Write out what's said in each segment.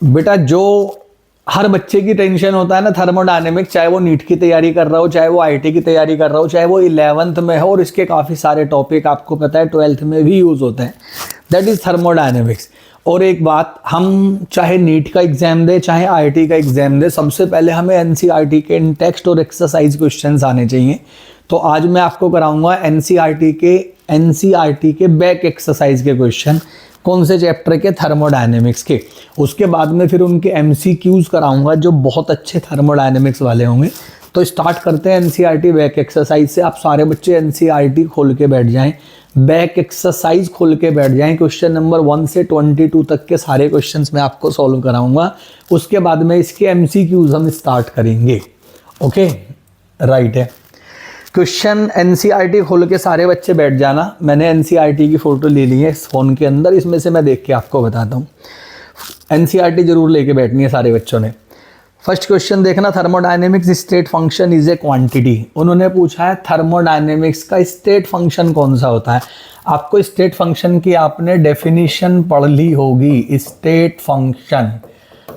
बेटा जो हर बच्चे की टेंशन होता है ना थर्मोडायनेमिक, चाहे वो नीट की तैयारी कर रहा हो, चाहे वो आईटी की तैयारी कर रहा हो, चाहे वो 11th में हो, और इसके काफ़ी सारे टॉपिक आपको पता है 12th में भी यूज़ होते हैं, दैट इज़ थर्मोडायनेमिक्स। और एक बात, हम चाहे नीट का एग्जाम दे चाहे आईटी का एग्जाम दे, सबसे पहले हमें एनसीईआरटी के इन टेक्स्ट और एक्सरसाइज क्वेश्चंस आने चाहिए। तो आज मैं आपको कराऊंगा एनसीईआरटी के बैक एक्सरसाइज के क्वेश्चन, कौन से चैप्टर के, थर्मोडायनेमिक्स के। उसके बाद में फिर उनके एमसीक्यूज कराऊंगा जो बहुत अच्छे थर्मोडायनेमिक्स वाले होंगे। तो स्टार्ट करते हैं एनसीईआरटी बैक एक्सरसाइज से। आप सारे बच्चे एनसीईआरटी खोल के बैठ जाएं, बैक एक्सरसाइज खोल के बैठ जाएं। क्वेश्चन नंबर 1 से 22 तक के सारे क्वेश्चंस मैं आपको सॉल्व कराऊंगा। उसके बाद में इसके एमसीक्यूज हम स्टार्ट करेंगे। ओके, राइट है। क्वेश्चन एनसीईआरटी खोल के सारे बच्चे बैठ जाना। मैंने एनसीईआरटी की फ़ोटो ले ली है इस फ़ोन के अंदर, इसमें से मैं देख के आपको बताता हूँ। एनसीईआरटी जरूर लेके बैठनी है सारे बच्चों ने। फर्स्ट क्वेश्चन देखना, thermodynamics state function is a quantity. उन्होंने पूछा है थर्मोडायनेमिक्स का स्टेट फंक्शन कौन सा होता है। आपको स्टेट फंक्शन की आपने डेफिनेशन पढ़ ली होगी। स्टेट फंक्शन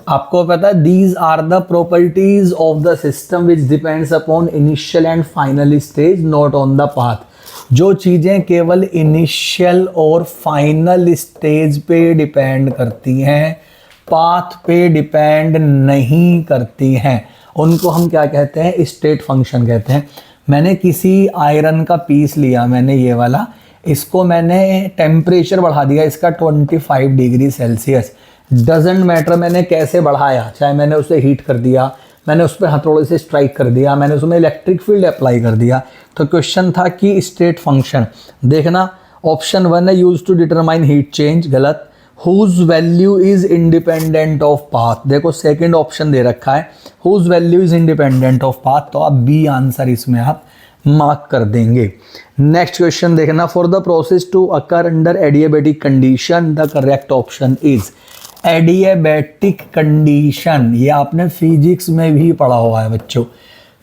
आपको पता है, these are the properties of the system which depends upon initial and final stage not on the path. जो चीज़ें केवल इनिशियल और फाइनल स्टेज पे डिपेंड करती हैं, पाथ पे डिपेंड नहीं करती हैं, उनको हम क्या कहते हैं, स्टेट फंक्शन कहते हैं। मैंने किसी आयरन का पीस लिया, मैंने ये वाला, इसको मैंने टेम्परेचर बढ़ा दिया इसका 25 डिग्री सेल्सियस। डजेंट मैटर मैंने कैसे बढ़ाया, चाहे मैंने उसे हीट कर दिया, मैंने उस पर हथौड़े से स्ट्राइक कर दिया, मैंने उसमें इलेक्ट्रिक फील्ड अप्लाई कर दिया। तो क्वेश्चन था कि स्टेट फंक्शन देखना। ऑप्शन 1 है use to determine heat change, गलत। Whose value is independent of path, देखो सेकंड ऑप्शन दे रखा है whose value is independent of path, तो आप बी आंसर इसमें आप मार्क कर देंगे। नेक्स्ट क्वेश्चन देखना, for the process to occur under adiabatic condition the correct option is. Adiabatic condition ये आपने फिजिक्स में भी पढ़ा हुआ है बच्चों,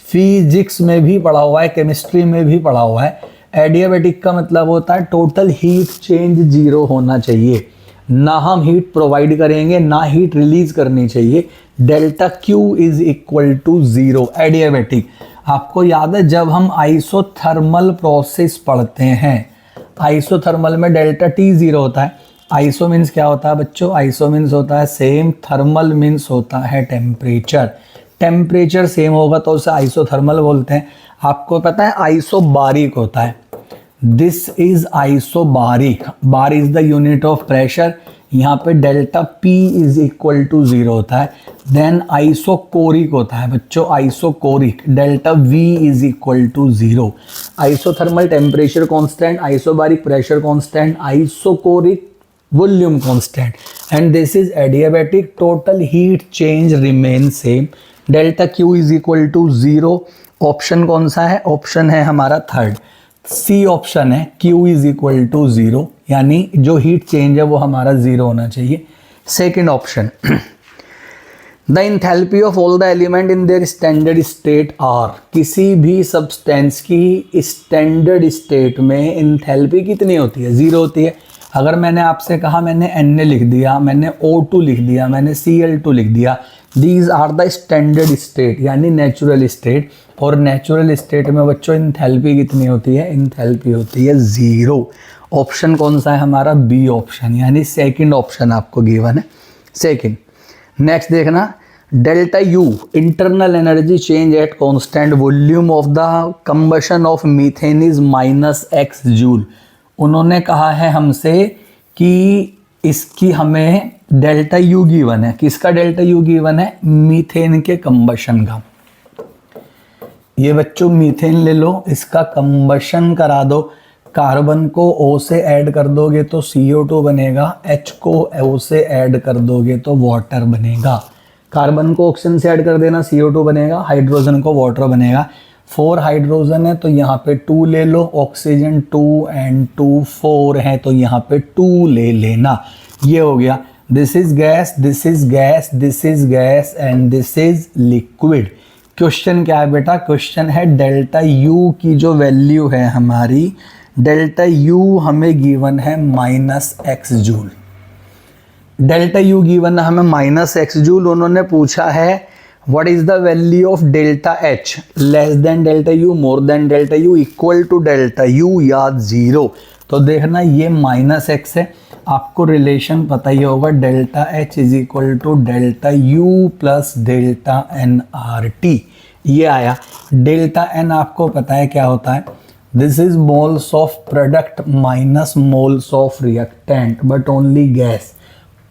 फिजिक्स में भी पढ़ा हुआ है, केमिस्ट्री में भी पढ़ा हुआ है। एडियाबेटिक का मतलब होता है टोटल हीट चेंज 0 होना चाहिए, ना हम हीट प्रोवाइड करेंगे ना हीट रिलीज करनी चाहिए। Delta Q is equal to 0 adiabatic. आपको याद है जब हम आइसोथर्मल प्रोसेस पढ़ते हैं, आइसोथर्मल में डेल्टा टी 0 होता है। आइसो मीन्स क्या होता है बच्चों, आइसो मीन्स होता है सेम, थर्मल मीन्स होता है टेम्परेचर। टेम्परेचर सेम होगा तो उसे आइसोथर्मल बोलते हैं। आपको पता है आइसोबारिक होता है, this is isobaric, bar is the unit of pressure, यहाँ पे delta P is equal to 0 होता है। देन आइसोकोरिक होता है बच्चों, isochoric, delta V is equal to 0। Isothermal temperature constant, isobaric pressure constant, isochoric volume constant, and this is adiabatic, total heat change remain same, delta Q is equal to 0। Option कौन सा है, option है हमारा third, C option है, Q is equal to 0, यानी जो heat change है वो हमारा 0 होना चाहिए। Second option, the enthalpy of all the element in their standard state are. किसी भी सब्सटेंस की स्टैंडर्ड स्टेट में इंथैल्पी कितनी होती है, 0 होती है। अगर मैंने आपसे कहा, मैंने Na लिख दिया, मैंने O2 लिख दिया, मैंने Cl2 लिख दिया, these are the standard state यानी नेचुरल स्टेट। और नेचुरल स्टेट में बच्चों इंथैल्पी कितनी होती है, इंथैल्पी होती है 0। ऑप्शन कौन सा है हमारा, बी ऑप्शन, यानी सेकंड ऑप्शन आपको गिवन है, सेकंड। नेक्स्ट देखना, delta U internal energy change at constant volume of the combustion of methane is -x joule. उन्होंने कहा है हमसे कि इसकी हमें डेल्टा यू गिवन है, किसका डेल्टा यू गिवन है, मीथेन के कंबशन का। ये बच्चों मीथेन ले लो, इसका कंबशन करा दो, कार्बन को O से ऐड कर दोगे तो CO2 बनेगा, H को O से ऐड कर दोगे तो वाटर बनेगा। कार्बन को ऑक्सीजन से ऐड कर देना, CO2 बनेगा, हाइड्रोजन को वाटर बनेगा। 4 हाइड्रोजन है तो यहाँ पे 2 ले लो, ऑक्सीजन 2 एंड 2 4 है तो यहाँ पे 2 ले लेना। ये हो गया, this is gas, this is gas, this is gas and this is liquid. Question क्या है बेटा, क्वेश्चन है डेल्टा यू की जो वैल्यू है हमारी, डेल्टा यू हमें गिवन है -x joule. Delta U given है हमें -x जूल। उन्होंने पूछा है what is the value of delta H, less than delta U, more than delta U, equal to delta U या 0। तो देखना ये -x है, आपको रिलेशन पता ही होगा, delta H is equal to delta U plus delta N R T. ये आया। डेल्टा एन आपको पता है क्या होता है, this is moles of product minus moles of reactant, but only gas.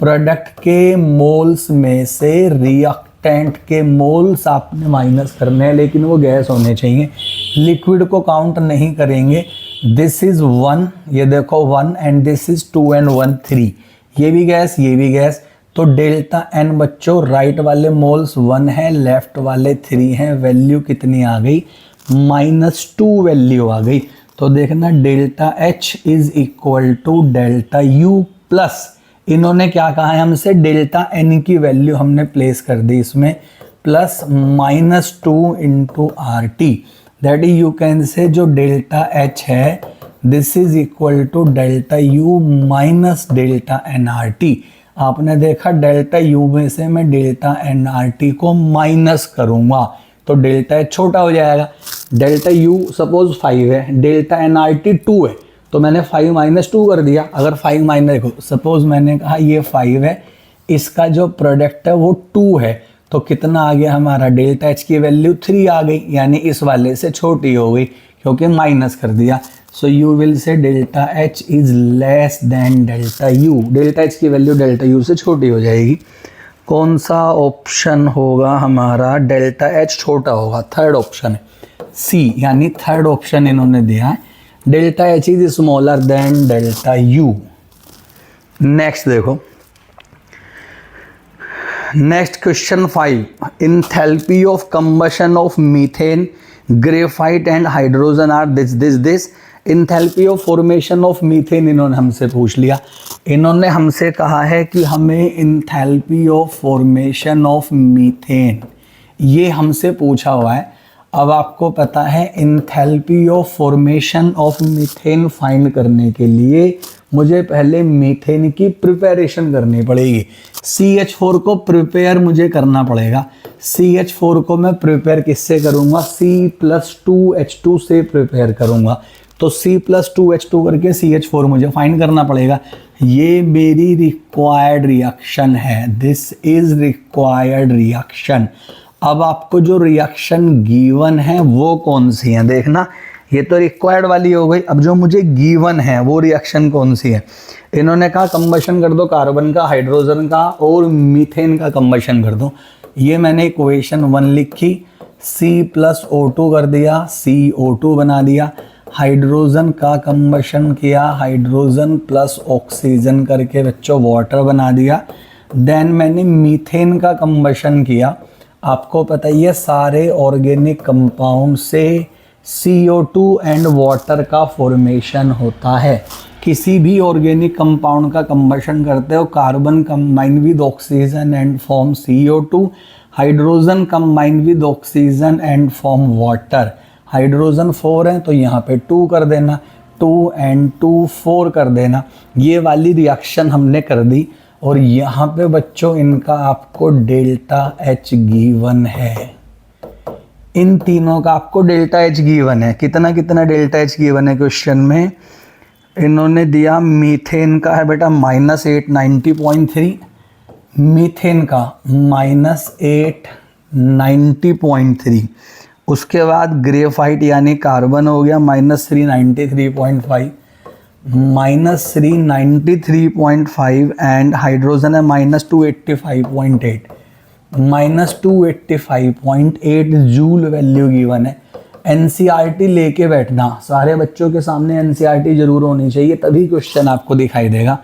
Product के मोल्स में से रिएक्टेंट के मोल्स आपने माइनस करने हैं, लेकिन वो गैस होने चाहिए। लिक्विड को काउंट नहीं करेंगे। दिस इज 1, ये देखो 1, एंड दिस इज 2 and 1 3, ये भी गैस, ये भी गैस। तो डेल्टा एन बच्चों, राइट वाले मोल्स 1 है, लेफ्ट वाले 3 हैं। वैल्यू कितनी आ गई, -2 वैल्यू आ गई। तो देखना delta H is equal to delta U plus, इन्होंने क्या कहा है हमसे, डेल्टा एन की वैल्यू हमने प्लेस कर दी इसमें, plus -2 into R T. That is you can say जो डेल्टा एच है this is equal to delta U minus delta N R T. आपने देखा डेल्टा यू में से मैं डेल्टा एन आर टी को माइनस करूँगा तो डेल्टा एच छोटा हो जाएगा। डेल्टा यू सपोज 5 है, डेल्टा एन आर टी 2 है, तो मैंने 5 - 2 कर दिया। अगर 5 देखो सपोज मैंने कहा ये 5 है, इसका जो प्रोडक्ट है वो 2 है, तो कितना आ गया हमारा, डेल्टा एच की वैल्यू 3 आ गई, यानी इस वाले से छोटी हो गई क्योंकि माइनस कर दिया। So you will say delta H is less than delta you, delta H की वैल्यू डेल्टा यू से छोटी हो जाएगी। कौन सा ऑप्शन होगा हमारा, डेल्टा एच छोटा होगा, थर्ड ऑप्शन है सी, यानी थर्ड ऑप्शन इन्होंने दिया है, delta H is smaller than delta U. Next देखो, next question 5, enthalpy of combustion of methane, graphite and hydrogen are this. Enthalpy of formation of methane इन्होंने हमसे पूछ लिया। इन्होंने हमसे कहा है कि हमें enthalpy of formation of methane, ये हमसे पूछा हुआ है। अब आपको पता है enthalpy of formation of methane find करने के लिए मुझे पहले मीथेन की प्रिपरेशन करनी पड़ेगी। CH4 को प्रिपेयर मुझे करना पड़ेगा। CH4 को मैं प्रिपेयर किससे करूँगा, C+2H2 से प्रिपेयर करूँगा। तो C+2H2 करके CH4 मुझे फाइंड करना पड़ेगा। ये मेरी रिक्वायर्ड रिएक्शन है, दिस इज रिक्वायर्ड रिएक्शन। अब आपको जो रिएक्शन गिवन है वो कौन सी है, देखना ये तो रिक्वायर्ड वाली हो गई। अब जो मुझे गिवन है वो रिएक्शन कौन सी है, इन्होंने कहा कंबशन कर दो कार्बन का, हाइड्रोजन का और मीथेन का कंबशन कर दो। ये मैंने इक्वेशन 1 लिखी, C+O2 कर दिया, CO2 बना दिया। हाइड्रोजन का कंबशन किया, हाइड्रोजन प्लस ऑक्सीजन करके बच्चों वाटर बना दिया। देन मैंने मीथेन का कंबशन किया। आपको पता ही है सारे ऑर्गेनिक कंपाउंड से CO2 एंड वाटर का फॉर्मेशन होता है। किसी भी ऑर्गेनिक कंपाउंड का कंबशन करते हो, carbon combine with oxygen and form CO2, hydrogen combine with oxygen and form water. Hydrogen 4 है तो यहाँ पे 2 कर देना, 2 and 2 4 कर देना। ये वाली रिएक्शन हमने कर दी और यहाँ पे बच्चों इनका आपको डेल्टा एच गिवन है। इन तीनों का आपको डेल्टा एच गिवन है। कितना कितना डेल्टा एच गिवन है क्वेश्चन में, इन्होंने दिया मीथेन का है बेटा -890.3, मीथेन का -890.3। उसके बाद ग्रेफाइट यानी कार्बन हो गया -393.5, -393.5 एंड हाइड्रोजन है -285.8, -285.8 जूल वैल्यू गिवन है। एनसीईआरटी लेके बैठना, सारे बच्चों के सामने एनसीईआरटी जरूर होनी चाहिए, तभी क्वेश्चन आपको दिखाई देगा।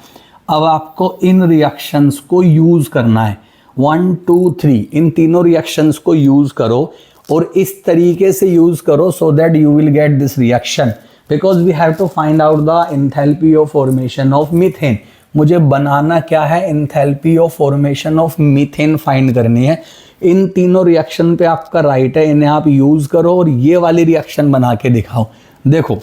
अब आपको इन रिएक्शंस को यूज़ करना है, 1 2 3 इन तीनों रिएक्शंस को यूज़ करो और इस तरीके से यूज़ करो so that you will get this reaction, because we have to find out the enthalpy of formation of methane. मुझे बनाना क्या है, enthalpy of formation of methane find करनी है। इन तीनों रिएक्शन पे आपका राइट है, इन्हें आप यूज़ करो और ये वाली रिएक्शन बना के दिखाओ। देखो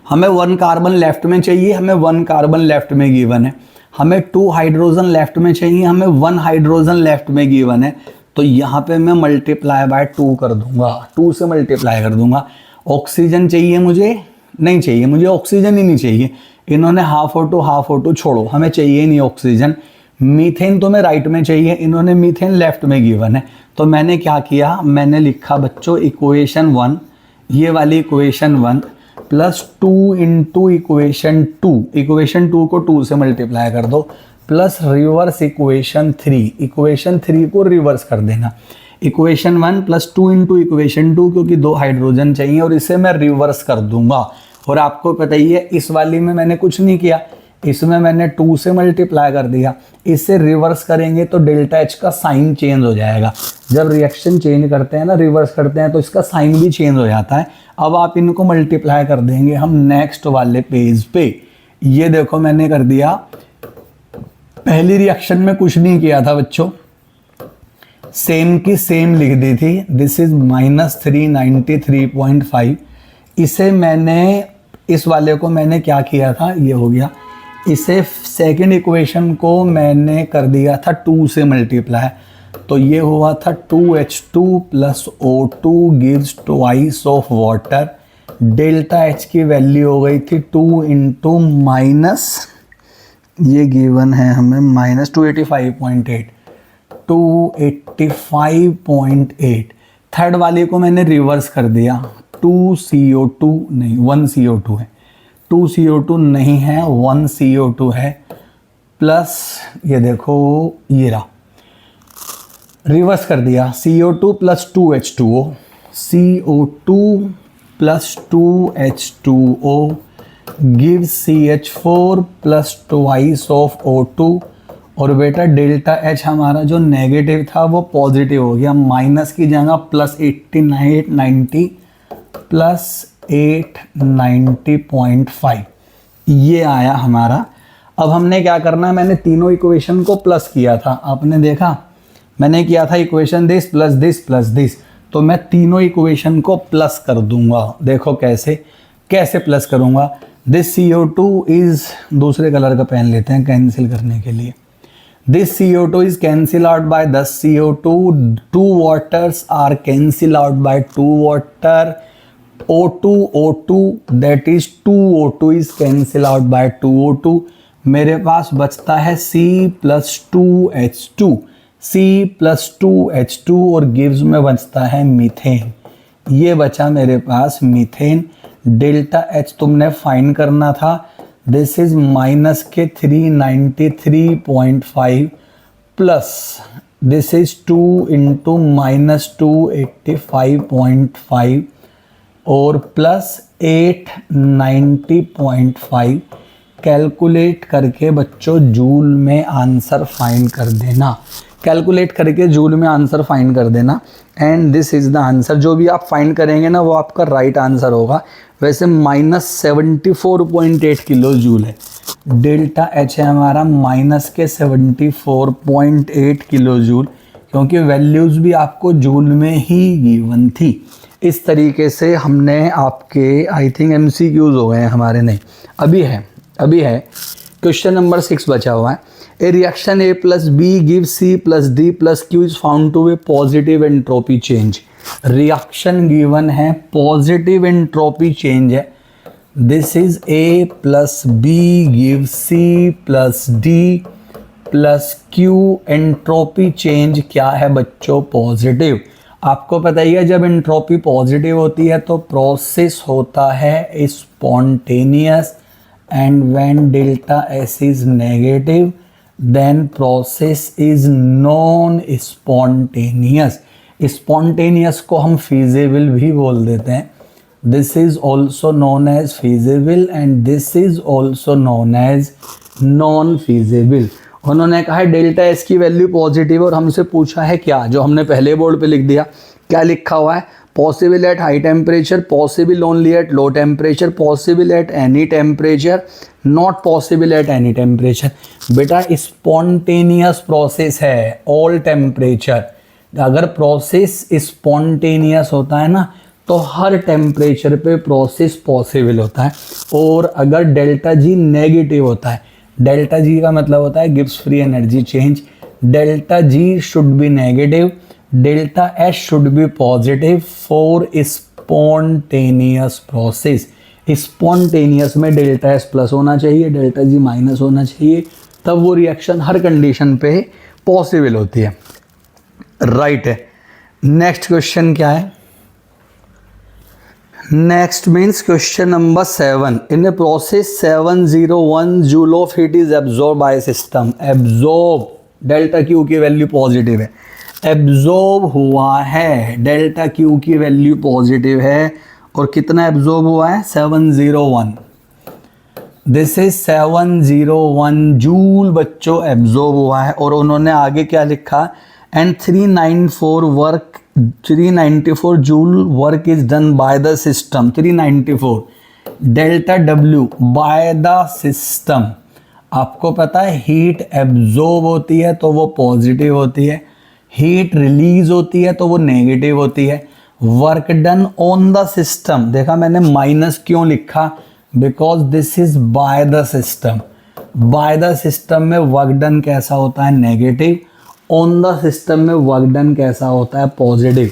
हमें 1 कार्बन लेफ्ट में चाहिए, हमें 1 कार्बन लेफ्ट में गिवन है। हमें 2 हाइड्रोजन लेफ्ट में चाहिए, हमें 1 हाइड्रोजन लेफ्ट में गिवन है, तो यहाँ पे मैं मल्टीप्लाई बाय 2 कर दूंगा, 2 से मल्टीप्लाई कर दूंगा। ऑक्सीजन चाहिए मुझे, नहीं चाहिए मुझे, ऑक्सीजन ही नहीं चाहिए, इन्होंने हाफ O2 छोड़ो, हमें चाहिए नहीं ऑक्सीजन। मीथेन तो मैं राइट में चाहिए, इन्होंने मीथेन लेफ्ट में गिवन है, तो मैंने क्या किया, मैंने लिखा बच्चों इक्वेशन 1, ये वाली equation 1 plus 2 into equation 2, equation 2 को 2 से मल्टीप्लाई कर दो, प्लस रिवर्स इक्वेशन 3, इक्वेशन 3 को रिवर्स कर देना। इक्वेशन 1 प्लस 2 इंटू इक्वेशन 2, क्योंकि 2 हाइड्रोजन चाहिए और इसे मैं रिवर्स कर दूंगा। और आपको पता ही है इस वाली में मैंने कुछ नहीं किया, इसमें मैंने 2 से मल्टीप्लाई कर दिया, इससे रिवर्स करेंगे तो डेल्टा H का साइन चेंज हो जाएगा। जब रिएक्शन चेंज करते हैं ना, रिवर्स करते हैं, तो इसका साइन भी चेंज हो जाता है। अब आप इनको मल्टीप्लाई कर देंगे हम नेक्स्ट वाले पेज पे। ये देखो मैंने कर दिया, पहली रिएक्शन में कुछ नहीं किया था बच्चों, सेम की सेम लिख दी थी, दिस इज -393.5। इसे मैंने, इस वाले को मैंने क्या किया था, ये हो गया, इसे सेकंड इक्वेशन को मैंने कर दिया था 2 से मल्टीप्लाई, तो ये हुआ था 2H2 plus O2 gives twice of water. Delta H की वैल्यू हो गई थी 2 इंटू माइनस, ये गिवन है हमें माइनस 285.8, 285.8। थर्ड वाले को मैंने रिवर्स कर दिया, 2 CO2 नहीं 1 CO2 है, 2 CO2 नहीं है 1 CO2 है, प्लस ये देखो ये रहा, रिवर्स कर दिया, CO2 plus 2H2O, CO2 plus 2H2O gives CH4 plus twice of O2। और बेटा डेल्टा H हमारा जो नेगेटिव था वो पॉजिटिव हो गया, माइनस की जगह प्लस 890 प्लस 890.5 ये आया हमारा। अब हमने क्या करना है, मैंने तीनों इक्वेशन को प्लस किया था, आपने देखा मैंने किया था equation this plus this plus this, तो मैं तीनों इक्वेशन को प्लस कर दूंगा। देखो कैसे कैसे प्लस करूंगा, दिस CO2 इज, दूसरे कलर का पेन लेते हैं कैंसिल करने के लिए, this CO2 is cancel out by 10 CO2, 2 waters are cancel out by 2 water, O2 that is 2 O2 is cancel out by 2 O2। मेरे पास बचता है C plus 2H2, C plus 2H2 और गिव्स में बचता है मीथेन, ये बचा मेरे पास मीथेन। डेल्टा H तुमने फाइंड करना था, दिस इज माइनस के 393.5 plus this is 2 into minus 285.5 और प्लस 890.5। कैलकुलेट करके बच्चों जूल में आंसर फाइंड कर देना, कैलकुलेट करके जूल में आंसर फाइंड कर देना, and this is the answer. जो भी आप फाइंड करेंगे ना वो आपका राइट आंसर होगा। वैसे -74.8 किलो जूल है, डेल्टा H है हमारा माइनस के 74.8 किलो जूल, क्योंकि वैल्यूज़ भी आपको जूल में ही गिवन थी। इस तरीके से हमने आपके आई थिंक MCQs हो गए हैं हमारे, नहीं अभी है क्वेश्चन नंबर 6 बचा हुआ है। A reaction A plus B gives C plus D plus Q is found to be positive entropy change. Reaction given है, पॉजिटिव एंट्रोपी चेंज है। This is A plus B gives C plus D plus Q, entropy change क्या है बच्चों, positive. आपको पता ही है जब एंट्रोपी पॉजिटिव होती है तो प्रोसेस होता है spontaneous, and when delta S is negative then process is non spontaneous. Spontaneous को हम फीजिबल भी बोल देते हैं। This is also known as feasible and this is also known as non feasible. उन्होंने कहा है डेल्टा S की वैल्यू पॉजिटिव और हमसे पूछा है क्या, जो हमने पहले बोर्ड पे लिख दिया। क्या लिखा हुआ है, possible at high temperature, possible only at low temperature, possible at any temperature, not possible at any temperature. बेटा स्पॉन्टेनियस प्रोसेस है ऑल टेम्परेचर। अगर प्रोसेस स्पॉन्टेनियस होता है ना तो हर टेम्परेचर पे प्रोसेस पॉसिबल होता है। और अगर डेल्टा G नेगेटिव होता है, डेल्टा जी का मतलब होता है Gibbs free energy change, delta G should be negative, delta H should be positive for spontaneous process. Spontaneous में डेल्टा एस प्लस होना चाहिए, डेल्टा जी माइनस होना चाहिए, तब वो रिएक्शन हर कंडीशन पे पॉसिबल होती है। राइट है। नेक्स्ट क्वेश्चन क्या है? Next means question number 7। In a process 701 joule of heat is absorb by system. Absorb, delta Q की वैल्यू पॉजिटिव है, एब्जॉर्ब हुआ है, डेल्टा क्यू की वैल्यू पॉजिटिव है, और कितना एब्जॉर्ब हुआ है? 701। दिस इज 701 जूल बच्चों एब्जॉर्ब हुआ है। और उन्होंने आगे क्या लिखा? And 394 joule work is done by the system. 394 delta W by the system. आपको पता है हीट एब्जॉर्ब होती है तो वो पॉजिटिव होती है, हीट रिलीज होती है तो वो नेगेटिव होती है। Work done on the system, देखा मैंने माइनस क्यों लिखा? Because this is by the system. By the system में वर्क डन कैसा होता है? नेगेटिव। ऑन द सिस्टम में वर्क डन कैसा होता है? पॉजिटिव।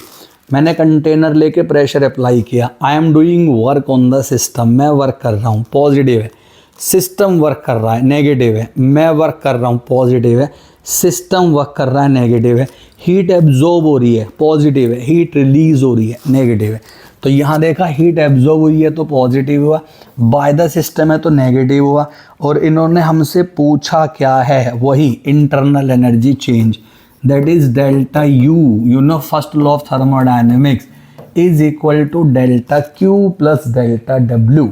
मैंने कंटेनर लेके प्रेशर अप्लाई किया, I am doing work on the system, मैं वर्क कर रहा हूँ, पॉजिटिव है। सिस्टम वर्क कर रहा है, नेगेटिव है। मैं वर्क कर रहा हूँ, पॉजिटिव है। सिस्टम वर्क कर रहा है, नेगेटिव है। हीट एब्जॉर्ब हो रही है, पॉजिटिव है। हीट रिलीज हो रही है, नेगेटिव है। तो यहाँ देखा हीट एब्जॉर्ब हुई है तो पॉजिटिव हुआ, बाय द सिस्टम है तो नेगेटिव हुआ। और इन्होंने हमसे पूछा क्या है? वही internal energy change, that is delta U. You know first law of thermodynamics is equal to delta Q plus delta W.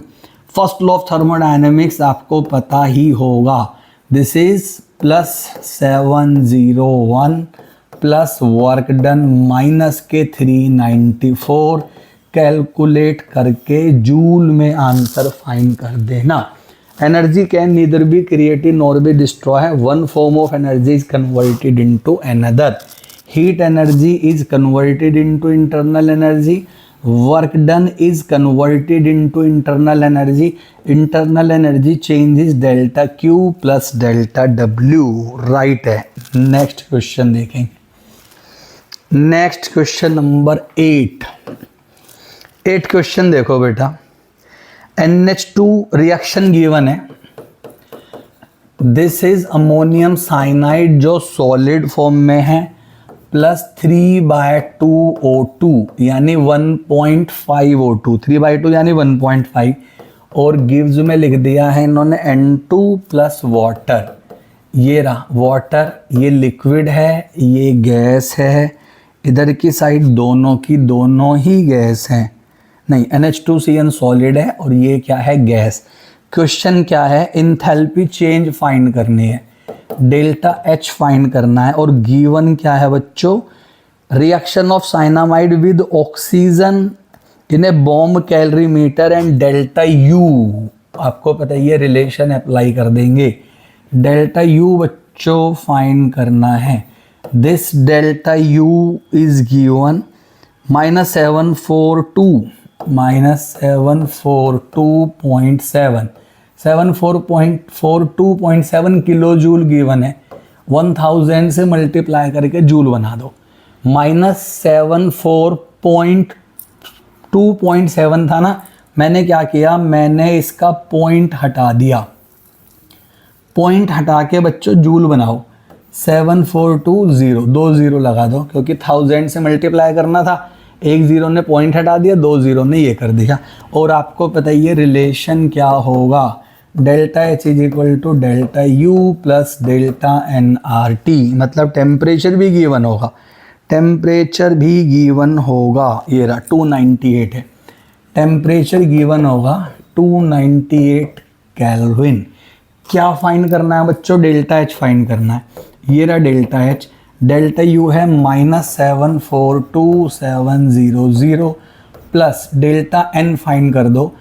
First law of thermodynamics आपको पता ही होगा। This is plus 701 plus work done minus के 394, calculate करके joule में answer find कर देना। Energy can neither be created nor be destroy. One form of energy is converted into another. Heat energy is converted into internal energy, work done is converted into internal energy, internal energy changes delta Q plus delta W. Right है। Next question देखें। Next question number 8 question देखो बेटा। NH2 reaction given है। This is ammonium cyanide जो solid form में है, plus 3/2 O2 यानी 1.5 O2, 3/2 यानी 1.5, और गिव्स में लिख दिया है इन्होंने N2 प्लस वाटर। ये रहा वाटर, ये लिक्विड है, ये गैस है। इधर की साइड दोनों की दोनों ही गैस हैं, नहीं NH2CN सॉलिड है और ये क्या है? गैस। क्वेश्चन क्या है? इंथैल्पी चेंज फाइंड करनी है, डेल्टा H फाइंड करना है। और गिवन क्या है बच्चों? Reaction of cyanamide with oxygen in A bomb calorimeter and delta U। आपको पता है ये रिलेशन अप्लाई कर देंगे। डेल्टा U बच्चों फाइंड करना है। This delta U is given -742 -742.7 742.7 kilo joule given है। 1000 से मल्टीप्लाई करके जूल बना दो। -742.7 था ना, मैंने क्या किया? मैंने इसका पॉइंट हटा दिया। पॉइंट हटा के बच्चों जूल बनाओ। 7420, 2 0 लगा दो क्योंकि 1000 से मल्टीप्लाई करना था। एक जीरो ने पॉइंट हटा दिया, 2 0 ने ये कर दिया। और आपको पता है ये रिलेशन क्या होगा? Delta H is equal to delta U plus delta nRT। मतलब टेम्परेचर भी गिवन होगा, टेम्परेचर भी गिवन होगा। ये रहा 298 है, टेम्परेचर गिवन होगा 298 केल्विन। क्या फाइंड करना है बच्चों? डेल्टा H फाइंड करना है। ये रहा डेल्टा H, डेल्टा U है -742700 प्लस डेल्टा N फाइंड कर दो।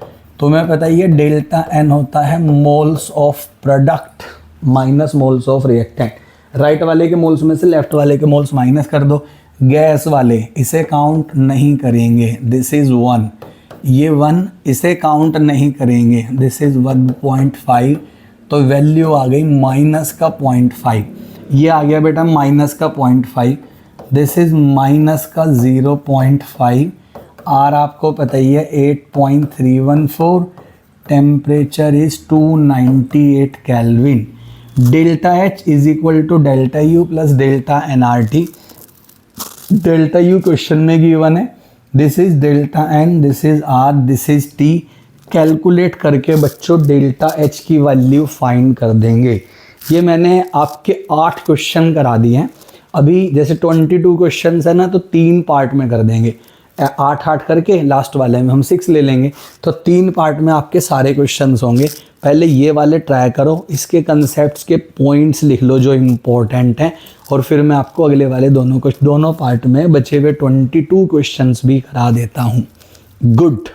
तुम्हें पता है ये डेल्टा N होता है moles of product minus moles of reactant. Right वाले के मोल्स में से लेफ्ट वाले के मोल्स माइनस कर दो। गैस वाले इसे काउंट नहीं करेंगे, दिस इज 1। ये 1 इसे काउंट नहीं करेंगे, दिस इज 1.5 तो वैल्यू आ गई माइनस का 0.5, ये आ गया बेटा माइनस का 0.5, दिस इज माइनस का 0.5, आर आपको पता ही है 8.314, temperature is 298 kelvin, delta H is equal to delta U plus delta N R T. Delta U question में गिवन है, this is delta N, this is R, this is T. Calculate करके बच्चों delta H की value find कर देंगे। ये मैंने आपके 8 क्वेश्चन करा दिए हैं। अभी जैसे 22 क्वेश्चन है ना, तो 3 पार्ट में कर देंगे, 8 करके लास्ट वाले में हम 6 ले लेंगे, तो 3 पार्ट में आपके सारे क्वेश्चंस होंगे। पहले ये वाले ट्राई करो, इसके कंसेप्ट्स के पॉइंट्स लिख लो जो इम्पोर्टेंट हैं, और फिर मैं आपको अगले वाले दोनों पार्ट में बचे हुए 22 क्वेश्चंस भी करा देता हूँ। गुड।